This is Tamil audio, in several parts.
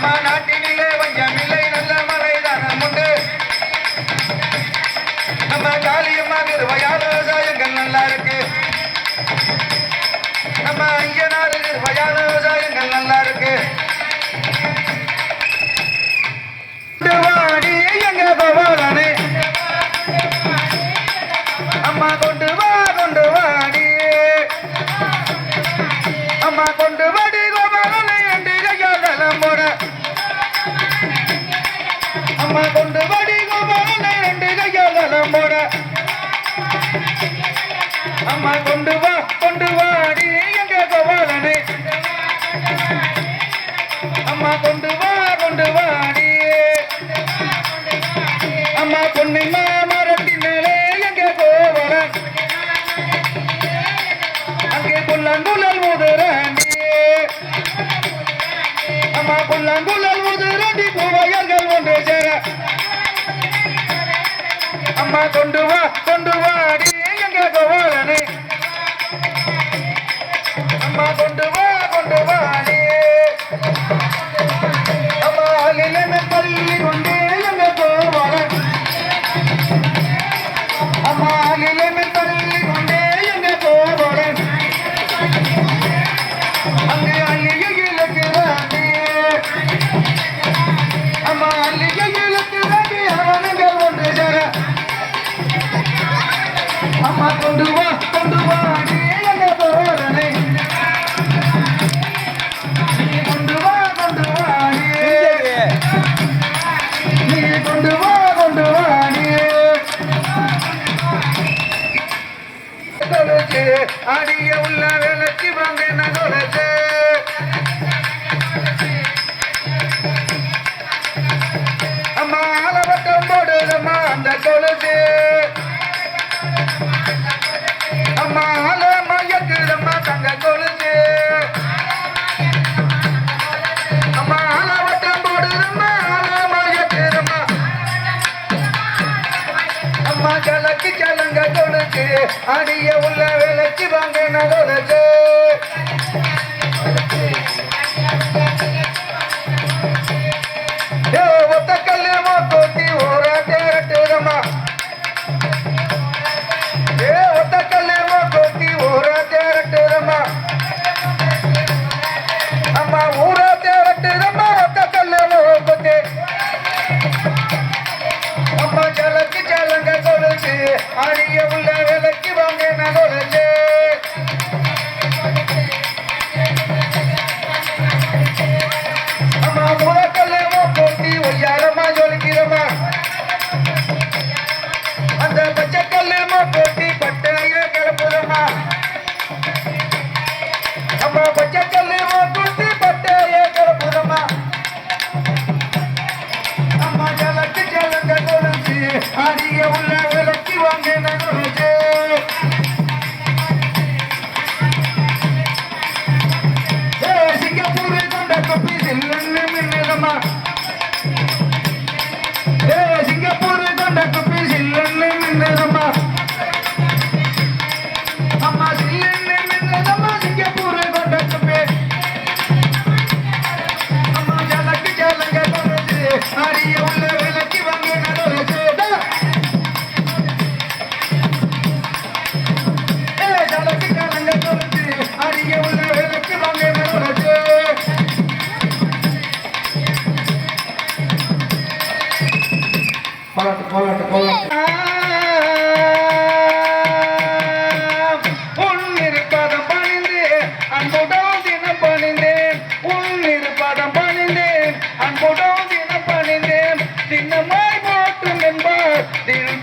நம்ம நாட்டினிலே வஞ்சமில்லை நல்ல மழைதானம் உண்டு நம்ம காளியம்மா திருவையாள விவசாயங்கள் நல்லா இருக்கு நம்ம ஐயனாறு திருவையாள விவசாயங்கள் நல்லா இருக்கு வாடி எங்க பவானே அம்மா கொண்டு வாடி அம்மா கொண்டு வாடி கோபாலனை என்று கையாளம் போட அம்மா கொண்டு வாடி கோபாலனை என்று கையாளம் போட அம்மா கொண்டு வாடி எங்க கோபாலனை அம்மா கொண்டு வாடி அம்மா பொண்ணு மரத்தின் மேலே எங்க கோவலன் அங்கே புல்லங்குழல் முதுராண்டி அம்மா புல்லங்குழல் முதுராண்டி பூவையர்கள் ஒன்று சேர அம்மா கொண்டு வாடி எங்க கோவலனே அம்மா கொண்டு வாடி அம்மா அலிலமே பள்ளி கொண்டே எங்க கோவலன் அம்மா அலிலமே பள்ளி கொண்டே எங்க கோவலன் அங்கே அள்ளிய இலக்குறாண்டி அம்மா அள்ளிய இலக்குறாண்டி அவனுங்கள் ஒன்று சேர அம்மா கொண்டு வாடி எங்க கோவலனை நீ கொண்டு வாடி நீ கொண்டு வாடி அடிய உள்ள விளக்கி வாங்க நகரத்து அம்மா ஆலவட்டம் போடுதம்மா அந்த கொலுசு அம்மா ஆல மயக்குதம்மா தங்க கொலுசு அம்மா ஆலவட்டம் போடுதம்மா ஆல மயக்குதம்மா அம்மா ஜலக்கு ஜலங்க கொலுசு அடிய உள்ள விளக்கி வாங்க நகரத்து ஒத்த கல்லு மோத்தி ஓர தேரட்டுதம்மா ஒத்த கல்லு மோத்தி ஓர தேரட்டுதம்மா அம்மா ஊர தேரட்டுதம்மா ஒத்த கல்லு மோத்தி அம்மா ஜலக்கு ஜலங்க கொலுசு அடிய உள்ள விளக்கி வாங்க நகரத்து அம்மா முறக்கல்ல மோத்தி ஒய்யாரமா ஜொலிக்கிறமா அந்த பச்சைக்கல்லு மோத்தி பட்டைய கிளப்புதம்மா அம்மா பச்சைக்கல்லு மோத்தி பட்டைய கிளப்புதம்மா அம்மா ஜலக்கு ஜலங்க கொலுசு அடிய உள்ள விளக்கி வாங்க நகரத்து சிங்கப்பூர் கொண்ட கொப்பி சில்லன்னு மின்னுதம்மா சிங்கப்பூர் கொண்ட கொப்பி சில்லன்னு மின்னுதம்மா அம்மா சில்லன்னு மின்னுதம்மா சிங்கப்பூர் கொண்ட கொப்பி அம்மா ஜலக்கு ஜலங்க கொலுசு அடிய உள்ள விளக்கி வாங்க நகரத்து ஜலக்கு ஜலங்க கொலுசு அடிய உள்ள விளக்கி வாங்க நகரத்து போலாட்டு உன்னிருப்பதம் பணிந்து அன்புடன் தினம் பணிந்தேன் உன்னிருப்பதம் பணிந்தேன் அன்புடன் தினம் பணிந்தேன் தினமாய் போட்டும் என்பார்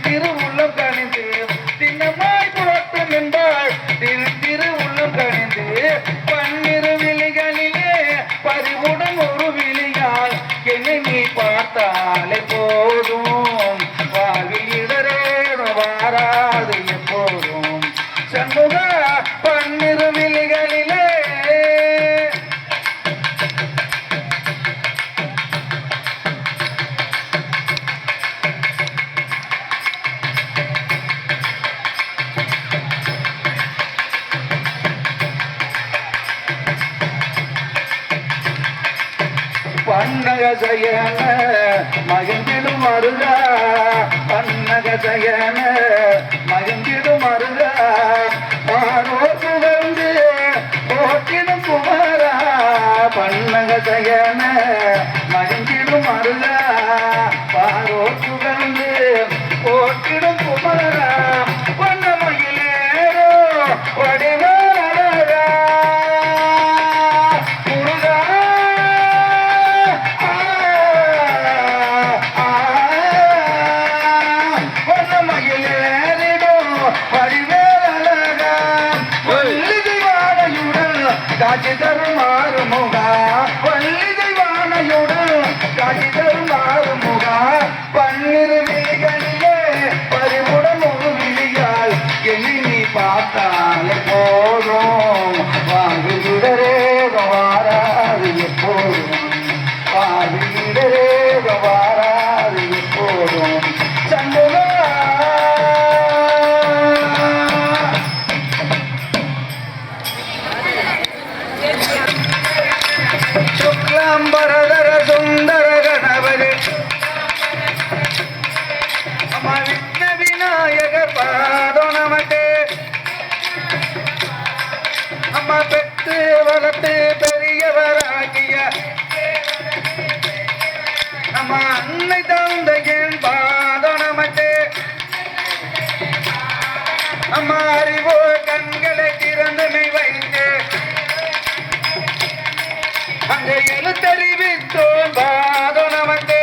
திரு உள்ளம் கணிந்து தினமாய் போட்டும் என்பார் திரு உள்ளம் கணிந்து பன்னிரு விழிகளிலே பறிவுடன் ஒரு விழியால் என்னை நீ பார்த்தாலே போதும் வாழ்வில் பன்னக செய்யன மகிழ்ந்திடும் அருகா பன்னக செய்யன மகிழ்ந்திடும் அருகா பாரோ புகழ்ந்து போற்றிடும் குமாரா பன்னக செய்யன மகிழ்ந்திடும் அருகா பாரோ புகழ்ந்து போற்றிடும் குமாரா பொன்னமயிலேரோ வடிவேலழகா முருகா பொன்னமயிலேறிடோ வடிவேலழகா வள்ளிகை வாழையுடன் காட்சி தருமாறு முகா வள்ளிகை வாழையுடன் காட்சி தருமாறு முகா பன்னிரு விழிகளிலே பறிவுடன் ஒரு விழியால் என்னை நீ பார்த்தாலே போதும் வாங்குகிறே வாராது எப்போதும் வாங்குகிறே வாராது எப்போதும் சண்முகா சுக்லாம்பரதர சுந்தர கணபதி அம்மா விக்ன விநாயகர் பாதம் நமக்கு அம்மா பெற்று வளர்த்து பெரியவராகிய அம்மா அன்னை தந்தையின் பாதம் நமக்கு அம்மா அறிவோ கண்களை திறந்து வைத்து அங்கே எழுத்தறிவித்தோன் பாதம் நமக்கு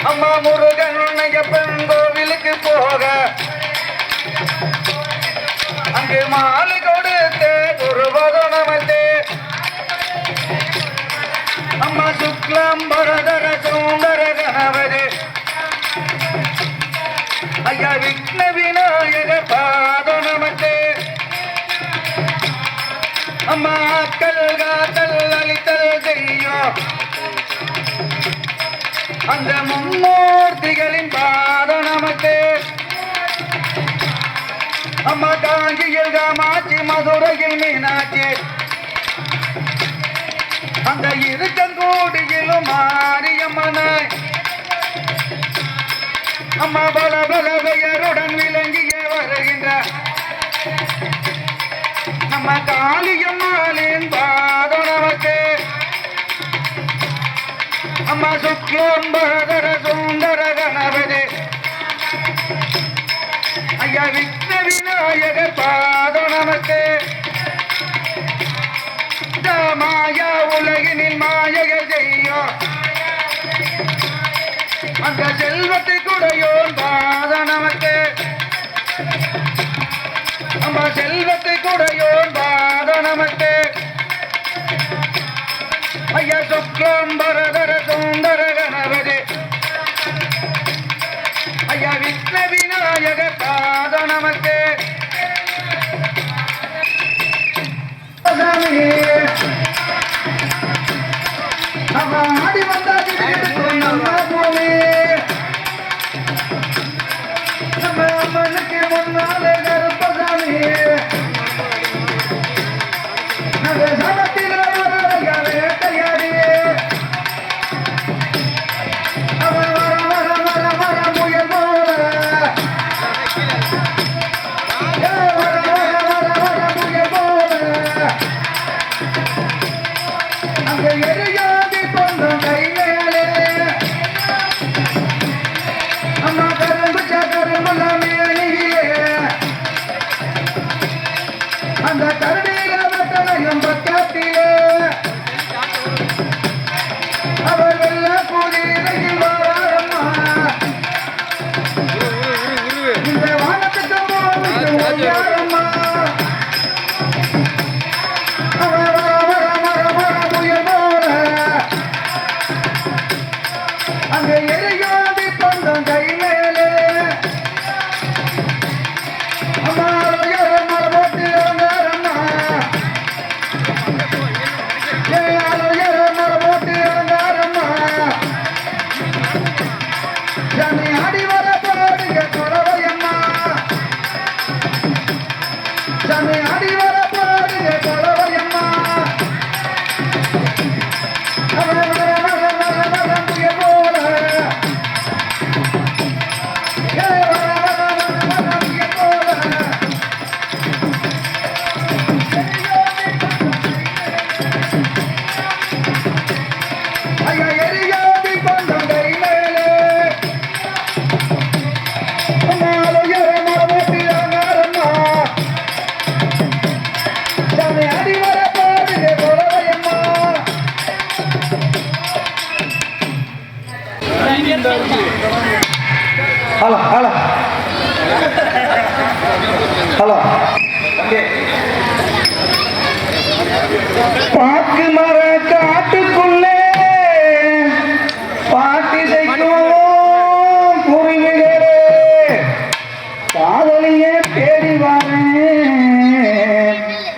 அம்மா முருகன் ஐயப்பன் கோவிலுக்கு போக அங்கே மாலை கொடுத்து குருபதம் நமக்கு அம்மா சுக்லம் பரதர சுந்தர கணபதி ஐயா விக்ன விநாயகர் பாதம் நமக்கு அம்மா ஆக்கல் காத்தல் அளித்தல் செய்யும் அந்த மும்மூர்த்திகளின் பாதம் நமக்கு அம்மா காஞ்சியில் காமாட்சி மதுரையில் மீனாட்சி அந்த இருக்கங்கூடியிலும் மாரியம்மனாய் அம்மா பல பல பெயருடன் விளங்கிய வருகின்ற நம்ம காளியம்மாளின் பாதம் நமக்கு அம்மா சுக்லம்பரதர சுந்தர கணபதி ஐயா விக்ன விநாயகர் பாதம் நமக்கு மாயா உலகினில் மாயக செய்யும் அந்த செல்வத்தை குடையோன் பாதம் நமக்கு அம்மா செல்வத்தை குடையோன் பாதம் நமக்கு ஐயா சுக்லம்பரதர சுந்தர கணபதி ஐயா விக்ன விநாயகர் பாதம் நமக்கு அம்மா ஆடி வந்தாச்சு நம்ம போலே நம்ம அம்மனுக்கு முன்னாலே கருப்பசாமி நம்ம சமத்தில வேட்டையாடி அவன் வர வர வர வர முயல் போல வர வர வர வர முயல் போல அங்க எரியாதி பொண்ணும் கை மேலே அம்மா கரும்பு சக்கரமுல்லாமே அணிகிலே அந்த கருணீர வட்டனையும் பக்கத்திலே அவர் வெள்ள கூதிரையில் வாரம்மா இந்த வானத்துக்கு போவிட்டு யாரம்மா அவர் வர வர வர வர முயல் போல பாக்கு மர காட்டுக்குள்ளே பாட்டி தைக்கும் குருவிகளே காதலியே தேடி வாரேன்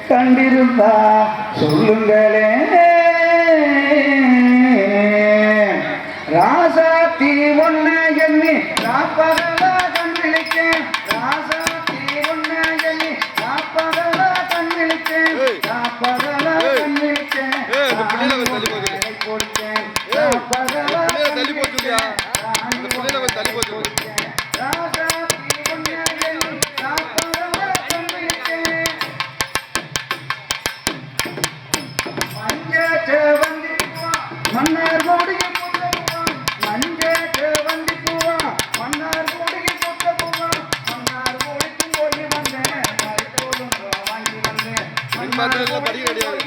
கண்டிருந்தா சொல்லுங்களே ராசாத்தி ஒன்ன எண்ணி ராப்பகலா கண்விழிக்கேன் ராசாத்தி ஒன்ன எண்ணி ராப்பகலா கண்விழிக்கேன் ராப்பகலா கண்விழிக்கேன் கொடுத்தேன் ராப்பகலா ராசாத்தி ஒன்ன எண்ணி ராப்பகலா கண்விழிக்கேன் மஞ்ச வந்தி மன்னர் கோடிய படி கிடையாது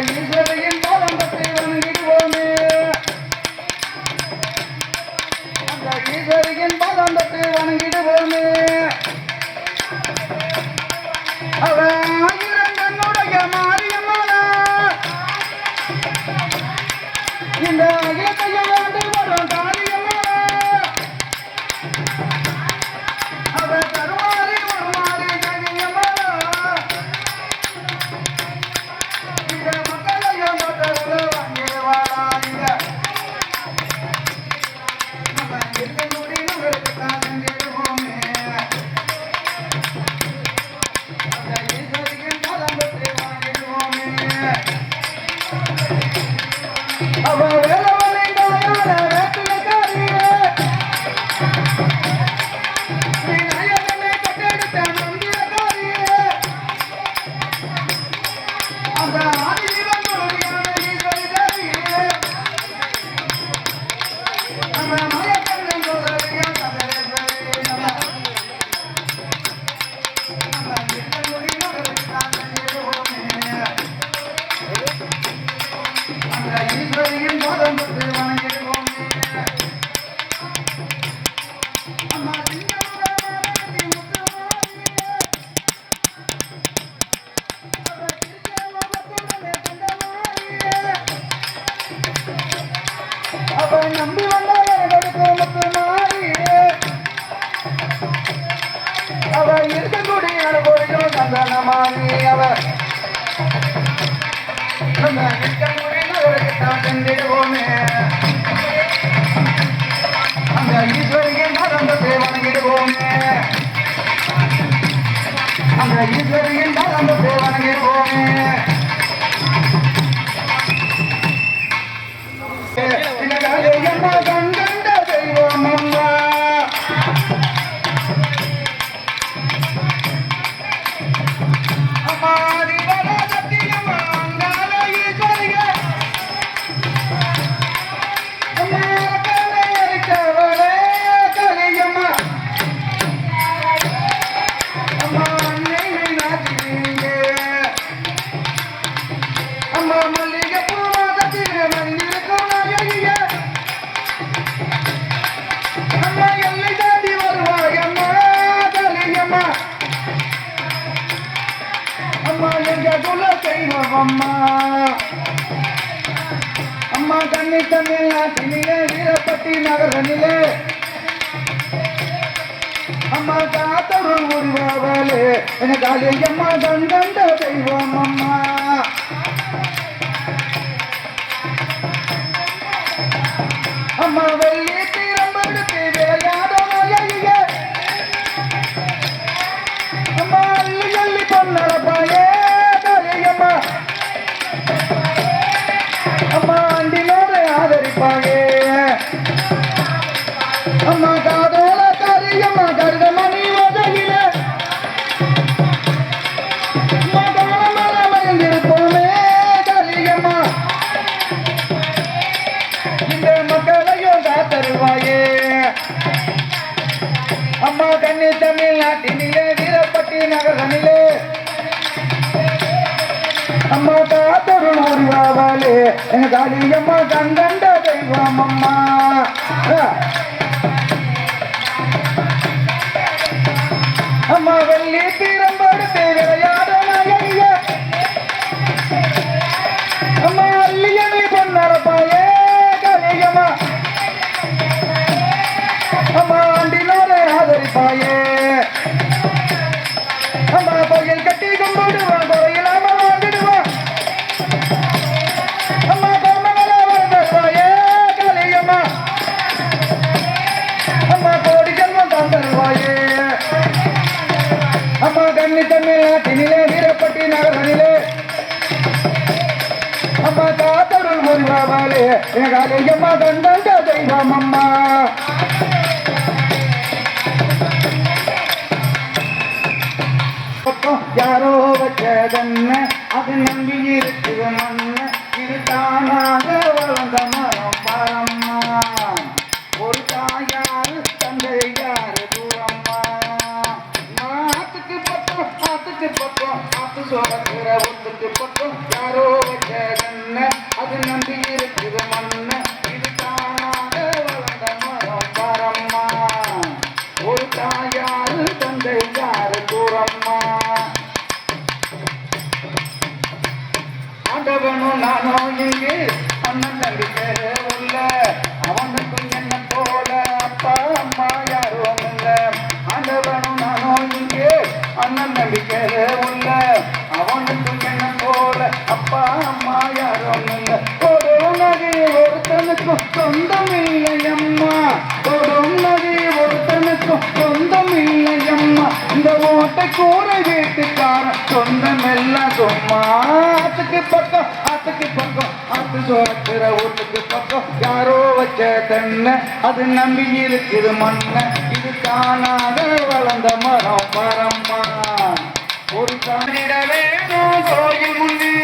ஈஸ்வரியின் பாதத்தை வணங்கிடுவோமே அந்த ஈஸ்வரியின் பாதத்தை வணங்கிடுவோமே அவனுடைய மாரியம்மாளா இந்த அகிலத்தையும் ஆண்டு வரும் காரியம்மாளா அவ தருவாரி ஒரு மாறி கனியம்மாளா இந்த மக்களையும் மக்கள் வாங்கிடுவாங்க நம்ம இருக்க முடியும் தான் செஞ்சிடுவோமே அவ வேலவனை தாயான வேட்டுலக்காரியே விநாயகனை கட்டெடுத்த மந்திரக்காரியே அந்த ஆதிசிவன் முருகியான ஈஸ்வரிதாரியே நம்ம மயக்கண்ணன் சோதரியா சதரேஸ்வரி நம்ம இருக்க முடியும் தான் செஞ்சிடுவோமே அந்த ஈஸ்வரியின் பாதத்தை வணங்கிடுவோமே அம்மா சிங்கமுகமாரி முத்துமாரியே அவ திருச்செங்கோட்டுடனே தங்கமாரியே அவ நம்பி வந்தவர்களுக்கு முத்துமாரியே அவ இருக்கக்கூடிய அனுபவிக்கும் சந்தனமாரி அவ நம்ம செஞ்சிடுவோமே அந்த ஈஸ்வரியின் பாதத்தை வணங்கிடுவோமே அந்த ஈஸ்வரியின் பாதத்தை வணங்கிடுவோமே என்ன கண்கண்ட தெய்வம் அம்மா அம்மாதி பலத்தியம் அங்கால ஈஸ்வரியே அம்மா மல்லிகை பூ அம்மா அம்மா கண்ணி தமிழ்நாட்டினிலே வீரப்பட்டி நகரனிலே அம்மா காத்தருள் உருவாவலே எனக்காலே அம்மா கண்கண்ட தெய்வம் அம்மா அம்மா வெள்ளி தீரம்படுத்தி விளையாட மலையே அம்மா அள்ளி அள்ளி பொன்னடப்பாயே காளியம்மா அம்மா அண்டினோடு ஆதரிப்பாயே அம்மா காதோல காளியம்மா கருதமணி வதையில அம்மா காலமர மயங்கிருப்போமே காளியம்மா இந்த மக்களையும் காத்தருவாயே அம்மா கண்ணி தமிழ்நாட்டினிலே வீரப்பட்டி நகரனிலே அம்மா காத்தருள் உருவாவாலே எங்க காளியம்மா கண்கண்ட தெய்வம் அம்மா அம்மா வெள்ளி தீரம்படுத்தி விளையாட மலைய அம்மா அள்ளி அள்ளி பொன்னடப்பாயே காளியம்மா அம்மா ஆண்டினோரை ஆதரிப்பாயே அம்மா கோயில் கட்டி கும்பிடுவான் கோயிலாம வாழ்ந்துடுவான் அம்மா கோமகள வாழ்ந்தாயே காளியம்மா அம்மா கோடி ஜென்மம் தந்தருவாயே அம்மா கண்ணி தமிழ்நாட்டினிலே வீரப்பட்டி நகரனிலே அம்மா காத்தருள் முருகாவாலே என் காளியம்மா கண்கண்ட தெய்வம் அம்மா யாரோ வச்சதென்ன அது நம்பி இருக்குது மண்ண இது தானாக வளர்ந்த மரம் பாரம்மா ஒரு தாயாரு தந்தை யாரு தூரம்மா ஆத்துக்கு பக்கம் ஆத்து சோழக்கிற ஒத்துக்கு பக்கம் யாரோ வச்சதென்ன அது நம்பி இருக்குது மண்ண இது தானாக வளர்ந்த மரம் பாரம்மா ஒரு தாயாரு தந்தை யாரு தூரம்மா ஆண்டவனும் நானும் இங்கு அண்ணன் தம்பிக்கே உள்ள அவனுக்கும் என்ன போல அப்பா அம்மா யாரும் இல்லை ஆண்டவனும் நானும் இங்கு அண்ணன் தம்பிக்கே உள்ள அவனுக்கும் என்ன போல அப்பா அம்மா யாரும் இல்லை ஒரு நதி ஒருத்தனுக்கும் சொந்தம் இல்லை அம்மா ஒரு நதி ஒருத்தனுக்கும் சொந்தம் இல்லை அம்மா இந்த ஓட்டை கூரை வீட்டுக்காரன் சொந்தம் எல்லாம் சும்மா ஆத்துக்கு பக்கம் ஆத்து சோக்கிற வீட்டுக்கு பக்கம் யாரோ வச்ச தென்னை அது நம்பி இருக்குது மண்ணை இது காணாத வளர்ந்த மரம் பரம்மா ஒரு காணிட வேணும் கோயில் முன்னே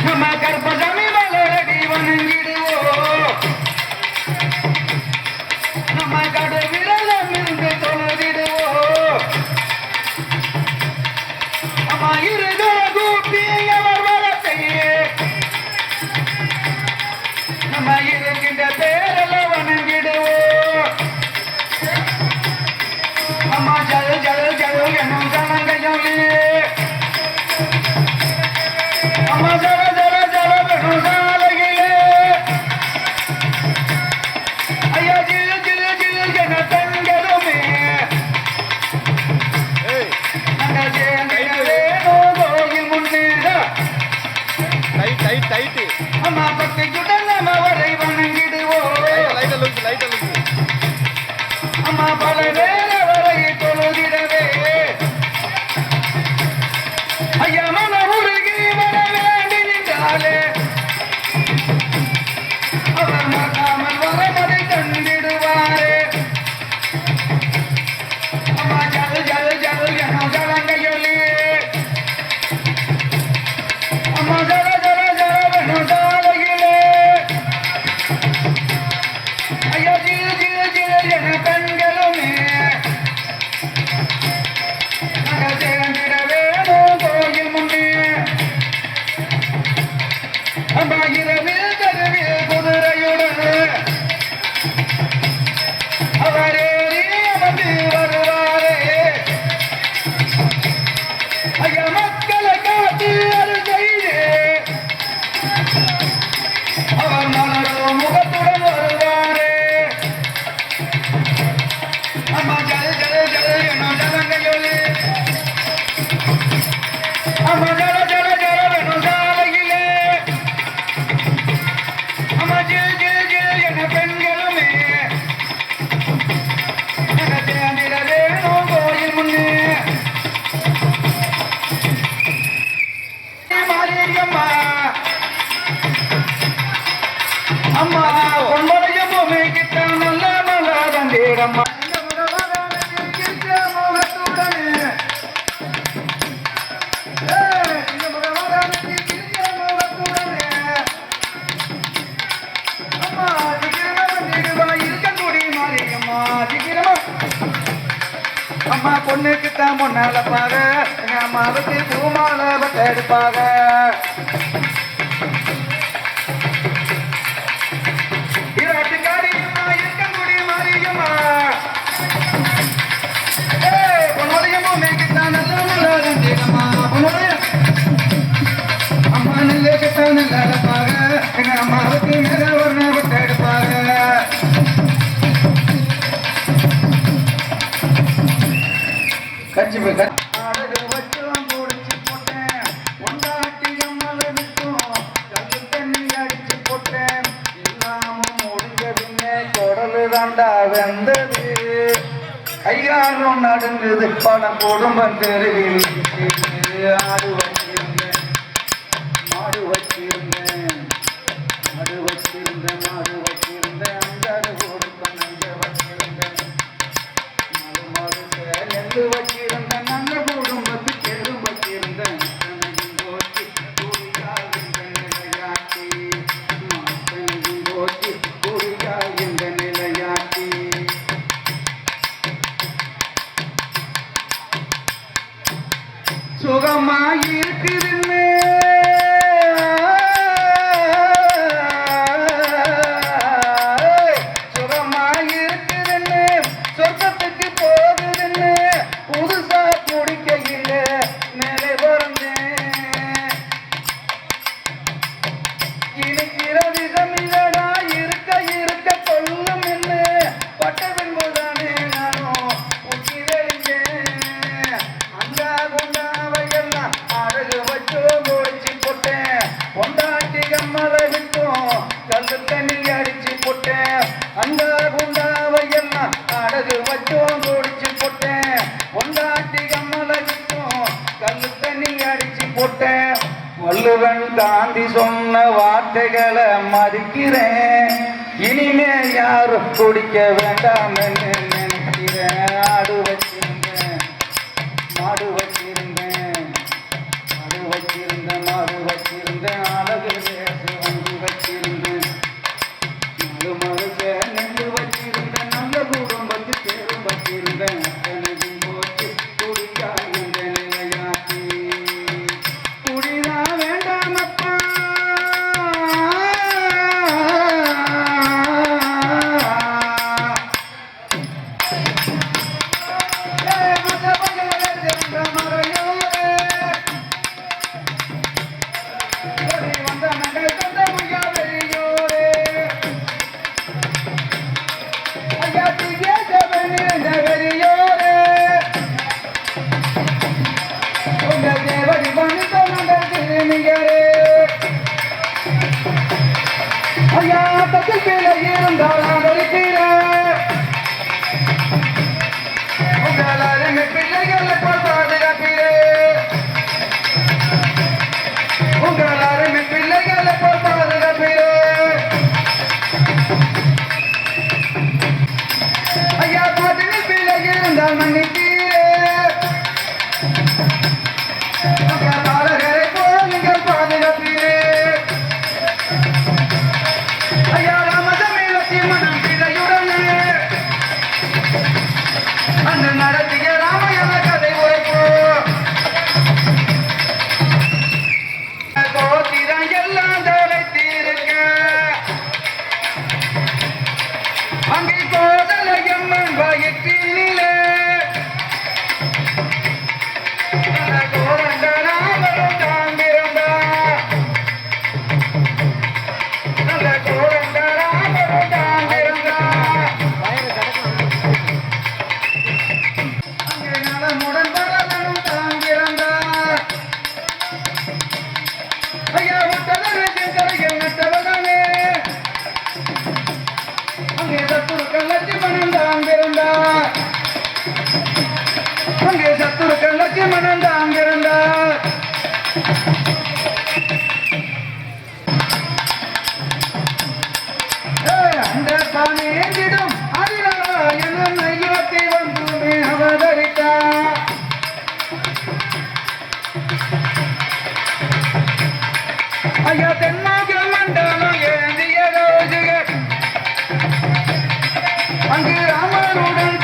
நம்ம கற்பசாமி மலரடி வணங்கிடுவோம் நம்ம கடவிரலம் இருந்து தொழுதிடுவோம் அம்மா இருதோ கூப்பி அவர் வரத்தையே நம்ம இருக்கின்ற பேரெல்லாம் வணங்கிடுவோம் அம்மா ஜல் ஜல் ஜல் என்னும் ஜனங்கையொலி அம்மா ஜல ஜல ஜல வெறும் சாலையிலே ஐயா ஜில் ஜில் ஜில் என பெண்களுமே நாங்கள் சேர்ந்திடவே கோயில் முன்னேற அம்மா பக்தியுடன் நம்ம அவரை வணங்கிடுவோம் அம்மா பல வேற வரை தொழுதிடவே ஐயா மன உருகி வர வேண்டி நின்றாலே அவர் மகாமல் வரமதை தந்திடுவாரே அம்மா ஜல் ஜல் ஜல் என ஜலங்கையொலி அம்மா ஜல ஜல ஜல வென சாலையிலே ஐயா ஜில் ஜில் ஜில் என பெண்களுமே நாங்கள் சேர்ந்திட வேணும் கோயில் முன்னே அம்மா இரவில் தெருவில் குதிரையுடன் அவரேறி அமர்ந்து வருவாரே ஐயா மக்கள் அம்மா பொண்ணுக்குத்தான் முன்னால பாக எங்க அம்மாவுக்கு பூமாலை பட்டை எடுப்பாக இருக்கக்கூடிய மாறியம்மா பொன்னுடையமும் மேற்குத்தான் நல்ல நல்ல அம்மா நல்ல நல்ல பாக எங்க அம்மாவுக்கு மேல ஒரு பட்டை எடுப்பாக கட்சி அழகு வச்சும் குடிச்சு போட்டேன் ஒன்றாட்டி அம்மலை விட்டும் கல்லு தண்ணி அடிச்சு போட்டேன் இல்லாம முடிஞ்சதுமே குடலு தாண்டா வெந்தது கைகாலம் நடுங்குது பணம் குடும்பம் தெருவில் ஆடு வச்சிருந்தேன் மாடு வச்சிருந்தேன் மாடு வச்சிருந்தேன் மாடு வச்சிருந்தேன் அஞ்சாறு கொடுப்பேன் அங்க வச்சிருந்தேன் மாடு நெல்லு வச்சிருந்தேன் நல்ல குடும்பத்து தெரு வச்சிருந்தேன் போச்சு குடிக்காகின்ற நிலையாட்டி போச்சு குடிக்காகின்ற நிலையாட்டி சுகமாயிருக்குதுன்னு சுகமாயிருக்குதுன்னு சொர்க்கத்துக்கு போகுதுன்னு புதுசா குடிக்கையில் மேலே பிறந்தேன் இனிக்கிற விஷம் இதடா இருக்க இருக்க கொல்லும் என்று பட்ட பின்புதானே நானும் உச்சி வெளிஞ்சேன் அங்க குண்டாவையெல்லாம் அழகு வச்சோ முடிச்சு போட்டேன் கொண்டாட்டி கம்மலை விட்டும் கல்லு தண்ணி அடிச்சு போட்டேன் அங்க குண்டாவையெல்லாம் அழகு வச்சோ முடிச்சு போட்டேன் கொண்டாட்டி கம்மலை விட்டும் கல்லு தண்ணி அடிச்சு போட்டேன் வள்ளுவன் காந்தி சொன்ன வார்த்தைகளை மதிக்கிறேன் இனிமே யாரும் குடிக்க வேண்டாம் என்று நினைக்கிறேன் ஆடு வச்சிருந்தேன் மாடு வச்சிருந்தேன் மாடு வச்சிருந்தேன் மாடு வச்சிருந்தேன் அழகு தேசு வண்டி வச்சிருந்தேன் நாலு மனுஷ நெல்லு வச்சிருந்தேன் நல்ல குடும்பத்து பேரும் வச்சிருந்தேன் அத்தனையும் போச்சு குடிக்காகின்ற நிலையாட்டி குடிதான் வேண்டாமப்பா ஐயா பக்கத்தில் இருந்தால் உங்களாருமே பிள்ளைகளை பாதுகாப்பீரே உங்களாருமே பிள்ளைகளை பாதுகாப்பீரே ஐயா பாட்டில் பிள்ளை இருந்தால் மன்னிப்பீரே பாலகரை போல் நீங்கள் பாதுகாப்பீரே ஐயா ராமசமீலத்தி மனம் பிள்ளையுடனே அன்று நடத்திய ராமயண கதை உரைப்போ கோத்திரம் எல்லாம் தொலைத்திருக்க அங்கே கோதலையம்மன் வயிற்றினிலே கோரண்ட ராமரும் தாங்கிருந்தா நல்ல கோரண்ட ராமரும் தாங்கிருந்தா அங்கே நலமுடன் பரவனும் தாங்கிருந்தா ஐயா விட்டதன் தரையில் நட்டவதானே அங்கே சத்துருக்கள் லட்சுமணன் தாங்கிருந்தா அங்கே சத்துருக்கள் லட்சுமணன் தாங்கிருந்தா அந்த பானேந்திடும் அதிராயனும் ஐயோத்தை வந்து அவதரித்தா ஐயா தென்னாக மண்டலம் ஏந்திய ரோஜுகள் அங்கு ராமனுடன்